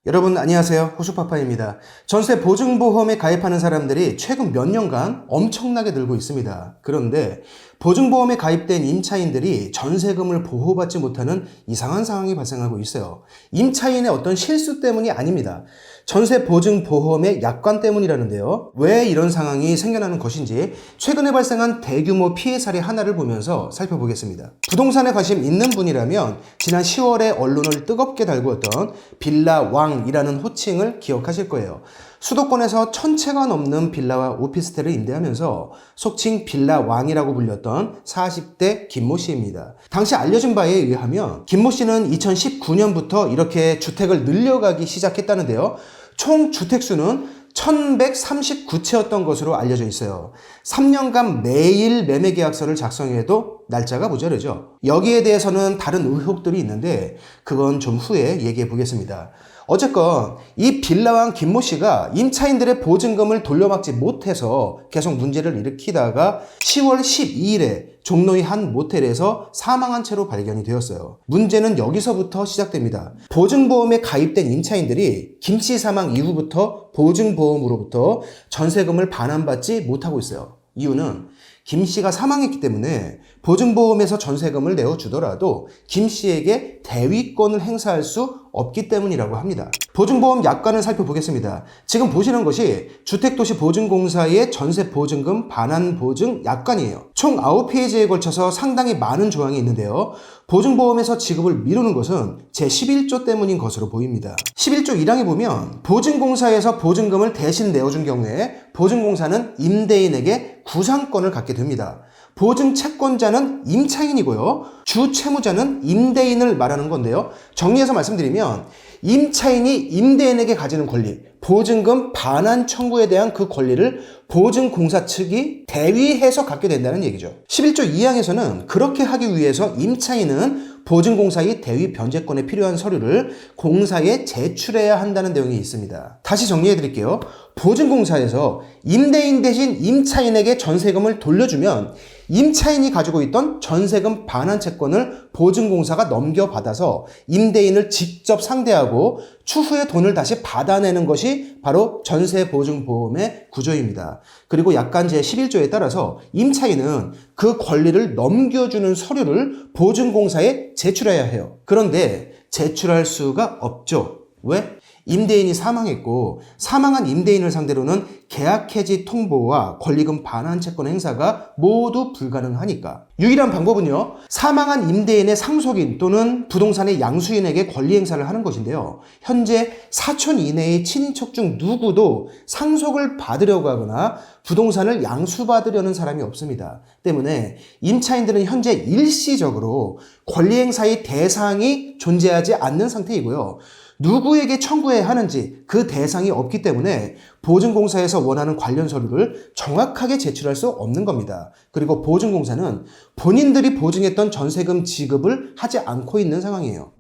여러분 안녕하세요. 호수파파입니다. 전세 보증보험에 가입하는 사람들이 최근 몇 년간 엄청나게 늘고 있습니다. 그런데 보증보험에 가입된 임차인들이 전세금을 보호받지 못하는 이상한 상황이 발생하고 있어요. 임차인의 어떤 실수 때문이 아닙니다. 전세 보증보험의 약관 때문이라는데요. 왜 이런 상황이 생겨나는 것인지 최근에 발생한 대규모 피해 사례 하나를 보면서 살펴보겠습니다. 부동산에 관심 있는 분이라면 지난 10월에 언론을 뜨겁게 달구었던 빌라왕이라는 호칭을 기억하실 거예요. 수도권에서 1000채가 넘는 빌라와 오피스텔을 임대하면서 속칭 빌라왕이라고 불렸던 40대 김모 씨입니다. 당시 알려진 바에 의하면 김모 씨는 2019년부터 이렇게 주택을 늘려가기 시작했다는데요. 총 주택수는 1139채였던 것으로 알려져 있어요. 3년간 매일 매매 계약서를 작성해도 날짜가 모자르죠. 여기에 대해서는 다른 의혹들이 있는데 그건 좀 후에 얘기해 보겠습니다. 어쨌건 이 빌라왕 김모 씨가 임차인들의 보증금을 돌려막지 못해서 계속 문제를 일으키다가 10월 12일에 종로의 한 모텔에서 사망한 채로 발견이 되었어요. 문제는 여기서부터 시작됩니다. 보증보험에 가입된 임차인들이 김 씨 사망 이후부터 보증보험으로부터 전세금을 반환받지 못하고 있어요. 이유는 김 씨가 사망했기 때문에 보증보험에서 전세금을 내어주더라도 김 씨에게 대위권을 행사할 수 없기 때문이라고 합니다. 보증보험 약관을 살펴보겠습니다. 지금 보시는 것이 주택도시보증공사의 전세보증금 반환보증 약관이에요. 총 9페이지에 걸쳐서 상당히 많은 조항이 있는데요. 보증보험에서 지급을 미루는 것은 제11조 때문인 것으로 보입니다. 11조 1항에 보면 보증공사에서 보증금을 대신 내어준 경우에 보증공사는 임대인에게 구상권을 갖게 됩니다. 보증 채권자는 임차인이고요. 주 채무자는 임대인을 말하는 건데요. 정리해서 말씀드리면 임차인이 임대인에게 가지는 권리, 보증금 반환 청구에 대한 그 권리를 보증공사 측이 대위해서 갖게 된다는 얘기죠. 11조 2항에서는 그렇게 하기 위해서 임차인은 보증공사의 대위 변제권에 필요한 서류를 공사에 제출해야 한다는 내용이 있습니다. 다시 정리해 드릴게요. 보증공사에서 임대인 대신 임차인에게 전세금을 돌려주면 임차인이 가지고 있던 전세금 반환 채권을 보증공사가 넘겨받아서 임대인을 직접 상대하고 추후에 돈을 다시 받아내는 것이 바로 전세보증보험의 구조입니다. 그리고 약관 제11조에 따라서 임차인은 그 권리를 넘겨주는 서류를 보증공사에 제출해야 해요. 그런데 제출할 수가 없죠. 왜? 임대인이 사망했고 사망한 임대인을 상대로는 계약 해지 통보와 권리금 반환 채권 행사가 모두 불가능하니까. 유일한 방법은요, 사망한 임대인의 상속인 또는 부동산의 양수인에게 권리 행사를 하는 것인데요. 현재 사촌 이내의 친인척 중 누구도 상속을 받으려고 하거나 부동산을 양수받으려는 사람이 없습니다. 때문에 임차인들은 현재 일시적으로 권리 행사의 대상이 존재하지 않는 상태이고요. 누구에게 청구해야 하는지 그 대상이 없기 때문에 보증공사에서 원하는 관련 서류를 정확하게 제출할 수 없는 겁니다. 그리고 보증공사는 본인들이 보증했던 전세금 지급을 하지 않고 있는 상황이에요.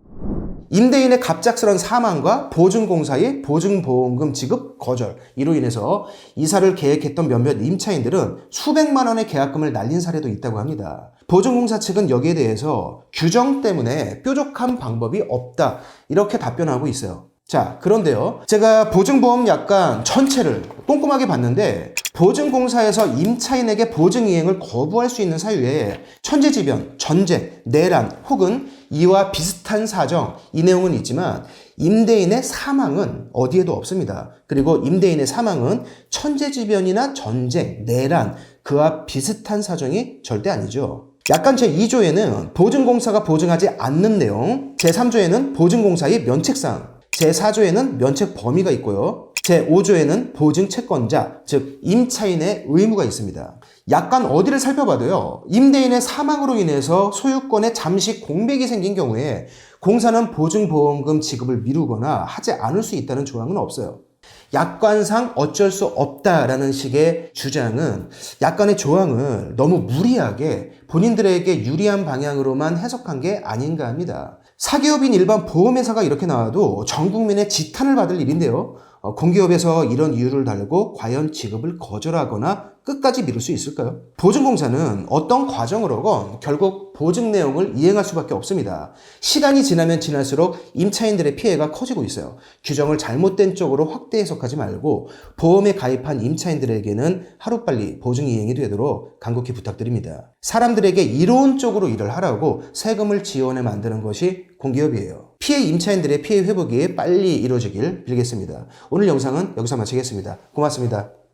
임대인의 갑작스런 사망과 보증공사의 보증보험금 지급 거절, 이로 인해서 이사를 계획했던 몇몇 임차인들은 수백만 원의 계약금을 날린 사례도 있다고 합니다. 보증공사 측은 여기에 대해서 규정 때문에 뾰족한 방법이 없다, 이렇게 답변하고 있어요. 자, 그런데요, 제가 보증보험 약관 전체를 꼼꼼하게 봤는데 보증공사에서 임차인에게 보증이행을 거부할 수 있는 사유에 천재지변, 전쟁, 내란 혹은 이와 비슷한 사정, 이 내용은 있지만 임대인의 사망은 어디에도 없습니다. 그리고 임대인의 사망은 천재지변이나 전쟁, 내란, 그와 비슷한 사정이 절대 아니죠. 약관 제2조에는 보증공사가 보증하지 않는 내용, 제3조에는 보증공사의 면책사항, 제4조에는 면책 범위가 있고요. 제5조에는 보증 채권자, 즉 임차인의 의무가 있습니다. 약관 어디를 살펴봐도요, 임대인의 사망으로 인해서 소유권에 잠시 공백이 생긴 경우에 공사는 보증보험금 지급을 미루거나 하지 않을 수 있다는 조항은 없어요. 약관상 어쩔 수 없다라는 식의 주장은 약관의 조항을 너무 무리하게 본인들에게 유리한 방향으로만 해석한 게 아닌가 합니다. 사기업인 일반 보험회사가 이렇게 나와도 전 국민의 지탄을 받을 일인데요. 공기업에서 이런 이유를 달고 과연 지급을 거절하거나 끝까지 미룰 수 있을까요? 보증공사는 어떤 과정으로건 결국 보증 내용을 이행할 수밖에 없습니다. 시간이 지나면 지날수록 임차인들의 피해가 커지고 있어요. 규정을 잘못된 쪽으로 확대 해석하지 말고 보험에 가입한 임차인들에게는 하루빨리 보증 이행이 되도록 간곡히 부탁드립니다. 사람들에게 이론적으로 일을 하라고 세금을 지원해 만드는 것이 공기업이에요. 피해 임차인들의 피해 회복이 빨리 이루어지길 빌겠습니다. 오늘 영상은 여기서 마치겠습니다. 고맙습니다.